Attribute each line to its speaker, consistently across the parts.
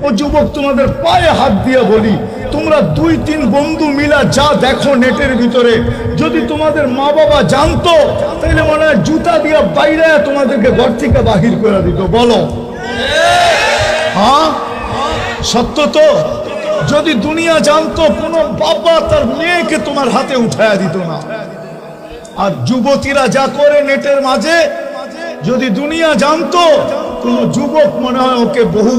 Speaker 1: ও যুবক, তোমাদের পায়ে হাত দিয়ে বলি, তোমরা 2-3 বন্ধু মিলা যা দেখো নেটের ভিতরে, যদি তোমাদের মা বাবা জানতো তাহলে মনে হয় জুতা দিয়ে বাইরে তোমাদেরকে ঘর থেকে বাহির করে দিত। বলো হ্যাঁ, সত্য তো? যদি দুনিয়া জানতো, কোনো বাবা তার মেয়েকে তোমার হাতে উঠায়া দিত না। আর যুবতীরা যা করে নেটের মাঝে, যদি দুনিয়া জানতো, কোন যুবক মনে হয় ওকে বহু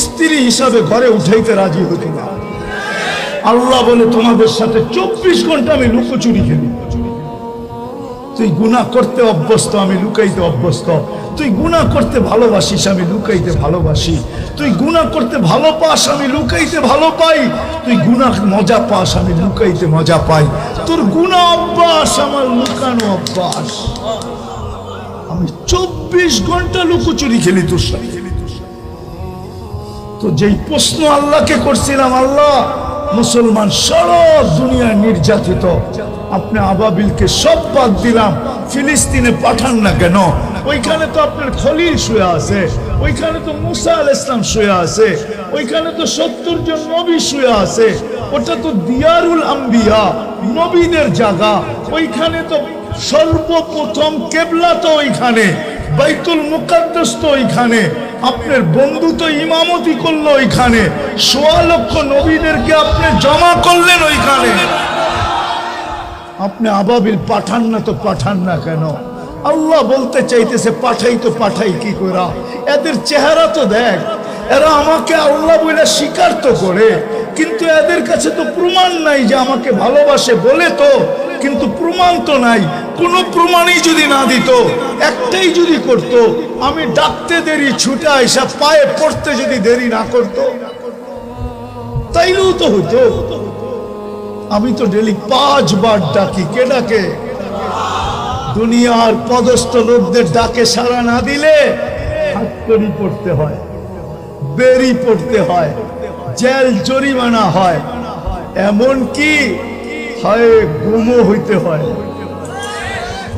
Speaker 1: স্ত্রী হিসাবে ঘরে উঠাইতে রাজি হতো না। আল্লাহ বলে, তোমাদের সাথে 24 ঘন্টা আমি লুকোচুরি খেলি। তুই গুনাহ করতে অভ্যস্ত, আমি লুকাইতে অভ্যস্ত। তুই গুনাহ করতে ভালোবাসিস, আমি লুকাইতে ভালোবাসি। তুই গুনাহ করতে ভালো পাস, আমি লুকাইতে ভালো পাই। তুই গুনাহ মজা পাস, আমি লুকাইতে মজা পাই। তোর গুনাহ অভ্যাস, আমার লুকানো অভ্যাস। আমি 24 ঘন্টা লুকোচুরি খেলি তোর সাথে। তো যেই প্রশ্ন আল্লাহকে করছিলাম, আল্লাহ মুসলমান সারা দুনিয়ায় নির্যাতিত, আপনি আবাবিলকে সব বাদ দিলাম, ফিলিস্তিনে পাঠান না কেন? ওইখানে তো আপনার খলিল শুয়ে আছে, ওইখানে তো মুসা আলাইহিস সালাম শুয়ে আছে, ওইখানে তো 70 জন নবী শুয়ে আছে। ওটা তো দিয়ারুল আম্বিয়া, নবীদের জায়গা। ওইখানে তো সর্বপ্রথম কেবলা তো ওইখানে, বাইতুল মুকাদ্দাস তো ওইখানে। আপনার বন্ধু তো ইমামতি করলো ওইখানে, 1.25 লক্ষ নবীদেরকে আপনি জমা করলেন ওইখানে। আপনি আবাবিল পাঠান না তো পাঠান না কেন? আল্লাহ বলতে চাইতেছে, পাঠাই তো পাঠাই কি করা? এদের চেহারা তো দেখ, এরা আমাকে আল্লাহ বলে স্বীকার তো করে, কিন্তু এদের কাছে তো প্রমাণ নাই যে আমাকে ভালোবাসে বলে তো, কিন্তু প্রমাণ তো নাই। কোনো প্রমাণই যদি না দিত, একটাই যদি করত, আমি ডাকতে দেরি ছুটে আইসা পায়ে পড়তে যদি দেরি না করত, তাইলেও তো হইতো। আমি তো ডেলি 5 বার ডাকি। কে ডাকে? দুনিয়ার পদস্থ লোকদের ডাকে সাড়া না দিলে হাত করি পড়তে হয়, বেরি পড়তে হয়, জেল জরিমানা হয়, এমন কি হয় গুমও হইতে হয়।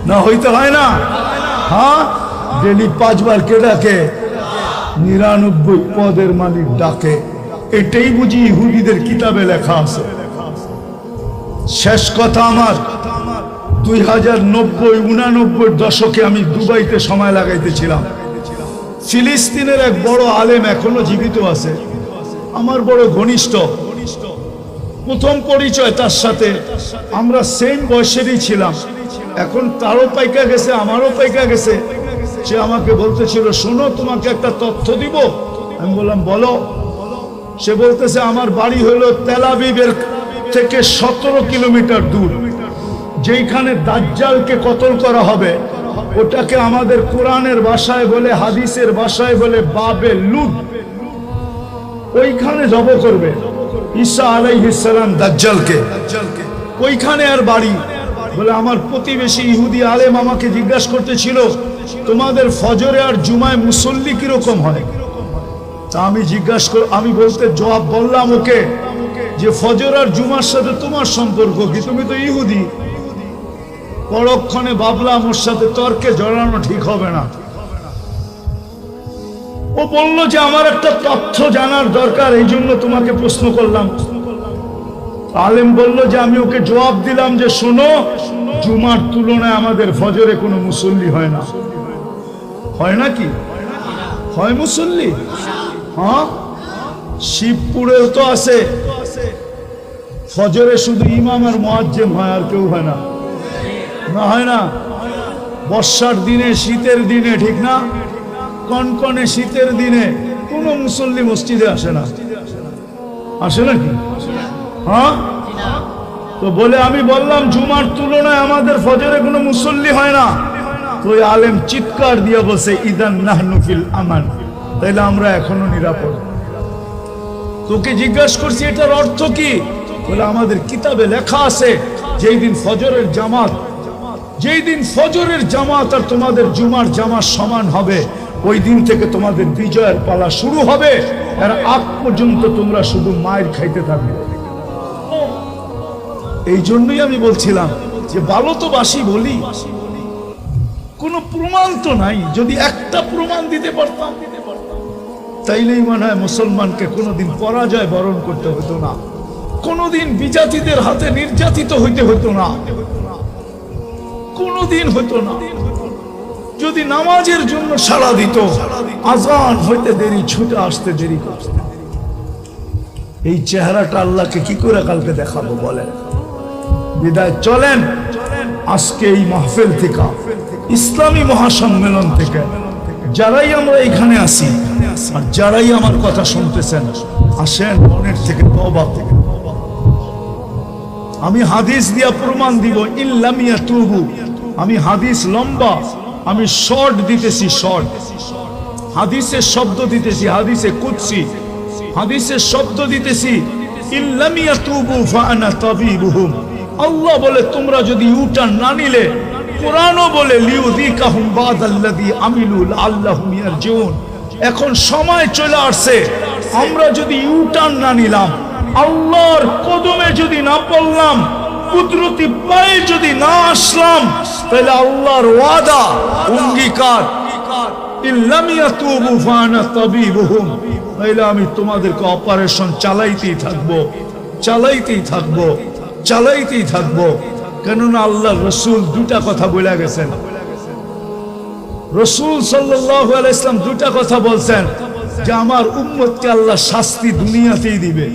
Speaker 1: না হইতে হয় না? হ্যাঁ, ডেলি 5 বার কে ডাকে? 99 পদের মালিক ডাকে। এটাই বুঝি ইহুদিদের কিতাবে লেখা আছে। শেষ কথা আমার, 2090-99 দশকে আমি দুবাইতে সময় লাগাইতেছিলাম। ফিলিস্তিনের এক বড় আলেম এখনো জীবিত আছে, আমার বড় ঘনিষ্ঠ। প্রথম পরিচয় তার সাথে, আমরা সেম বয়সেরই ছিলাম। এখন তারও পাইকা গেছে, আমারও পাইকা গেছে। সে আমাকে বলতেছিল, শোনো তোমাকে একটা তথ্য দিব। আমি বললাম বলো। সে বলতেছে, আমার বাড়ি হলো তেল আবিবের থেকে 17 কিলোমিটার দূর। যেইখানে দাজ্জালকে কতল করা হবে, ওটাকে আমাদের কোরআনের ভাষায় বলে, হাদিসের ভাষায় বলে বাবেল লুদ। ওইখানে জব করবে ঈসা আলাইহিস সালাম দাজ্জালকে। ওইখানে আর বাড়ি। বলে আমার প্রতিবেশী ইহুদি আলেম আমাকে জিজ্ঞাসা করতেছিল, তোমাদের ফজরে আর জুমায় মুসল্লি কিরকম হয়? তা আমি বলতে জবাব বললাম ওকে যে ফজর আর জুমার সাথে তোমার সম্পর্ক কি? তুমি তো ইহুদি। পরক্ষণে ভাবলাম ওর সাথে তর্কে জড়ানো ঠিক হবে না। ও বলল যে আমার একটা তথ্য জানার দরকার, এই জন্য তোমাকে প্রশ্ন করলাম। আলেম বলল যে, আমি ওকে জবাব দিলাম যে শোনো, জুমার তুলনায় আমাদের ফজরে কোনো মুসল্লি হয় না। হয় নাকি? হয় মুসল্লি? হ্যাঁ, শিবপুরেও তো আছে। ফজরে শুধু ইমাম আর মুয়াজ্জিম হয়, আর কেউ হয় না। না হয় না? বর্ষার দিনে, শীতের দিনে, ঠিক না? কনকনে শীতের দিনে কোনো মুসল্লি মসজিদে আসে না। আসে নাকি? হ্যাঁ, তো বলে আমি বললাম জুমার তুলনায় আমাদের ফজরে কোনো মুসল্লি হয় না। তো ওই আলেম চিৎকার দিয়ে বলছে, ইদান নাহনু ফিল আমান, তাইলে আমরা এখনো নিরাপদ। তোকে জিজ্ঞাসা করছি এটার অর্থ কি? বলে আমাদের কিতাবে লেখা আছে, যেই দিন ফজরের জামাত আর তোমাদের জুমার জামাত সমান হবে, ওই দিন থেকে তোমাদের বিজয়ের পালা শুরু হবে। এর আগ পর্যন্ত তোমরা শুধু মায়ের খাইতে থাকবে। এই জন্যই আমি বলছিলাম যে ভালো তো বাসি বলি, কোনো প্রমাণ তো নাই। যদি একটা প্রমাণ দিতে পারতাম তাইলেই মনে হয় মুসলমানকে কোনোদিন পরাজয় বরণ করতে হতো না, কোনোদিন বিজাতিদের হাতে নির্যাতিত হইতে হতো না, কোনোদিন হতো না। যদি নামাজের জন্য সাড়া দিত, আজান হইতে দেরি, ছুটে আসতে দেরি করত। এই চেহারাটা আল্লাহকে কি করে কালকে দেখাবো বলেন? বিদায় চলেন আজকে এই মাহফিল থেকে, ইসলামী মহাসম্মেলন থেকে, যারাই আমরা এখানে আসি আর যারাই আমার কথা শুনতেছেন, আসেন মনের থেকে তওবা থেকে। আমি হাদিস দিয়া প্রমাণ দিব, ইল্লাম ইয়াতুবু। আমি হাদিস লম্বা, আমি শর্ট দিতেছি, শর্ট হাদিসের শব্দ দিতেছি, হাদিসে কুদসি, হাদিসের শব্দ দিতেছি। ইল্লাম ইয়াতুবু ফাআনা তাবিবুহুম। আল্লাহ বলে তোমরা যদি ইউটার্ন না নিলে, কোরআনও বলে লিউযিকাহুম বাদাল্লাযী আমিলু লাআল্লাহুম ইয়ারজিউন। এখন সময় চলে আসছে, আমরা যদি ইউটার্ন না নিলাম, আল্লাহর কদমে যদি না পড়লাম, কুদরতি পায়ে যদি না আসলাম, তাহলে আল্লাহর ওয়াদা, অঙ্গীকার, ইল্লাম ইয়াতুবু ফাআনা তাবিবুহুম, তাহলে আমি তোমাদেরকে অপারেশন চালাইতেই থাকবো, চালাইতেই থাকবো, চালাইতেই থাকবো। কেননা আল্লাহর রাসূল দুটা কথা বলে গেছেন। রাসূল সাল্লাল্লাহু আলাইহি ওয়াসাল্লাম দুটা কথা বলছেন যে আমার উম্মতকে আল্লাহ শাস্তি দুনিয়াতেই দিবে।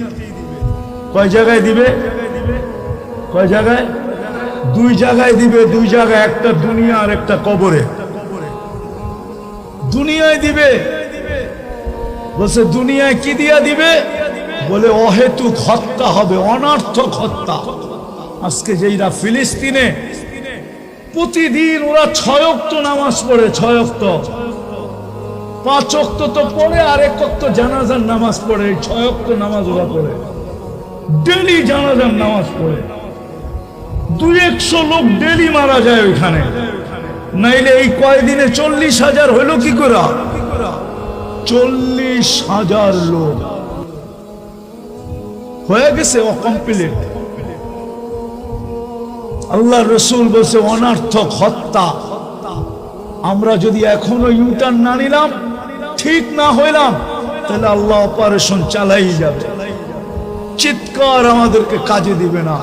Speaker 1: কয় জায়গায় দিবে? কয় জায়গায়? দুই জায়গায় দিবে, দুই জায়গায়, একটা দুনিয়া আর একটা কবরে। দুনিয়ায় দিবে, বলছে দুনিয়ায় কি দিয়া দিবে? বলে অহেতুক হত্যা হবে, অনর্থক হত্যা। আজকে যেইরা ফিলিস্তিনে প্রতিদিন ওরা 6 ওয়াক্ত নামাজ পড়ে, 6 ওয়াক্ত, 5 ওয়াক্ত তো পড়ে, আর 1 ওয়াক্ত জানাজার নামাজ পড়ে। 6 ওয়াক্ত নামাজ ওরা পড়ে, ডেলি জানাজার নামাজ পড়ে। 200 লোক ডেলি মারা যায় ওইখানে, নাইলে এই কয়দিনে 40,000 হইল কি করে? 40,000 লোক হয়ে গেছে অকমপ্লিট। আল্লাহ রসুল বলছে অনর্থক হত্যা। আমরা যদি এখনো ইউটার্ন না নিলাম, ঠিক না হইলাম, তাহলে আল্লাহ অপারেশন চালাই যাবে। চিৎকার আমাদেরকে কাজে দিবে না।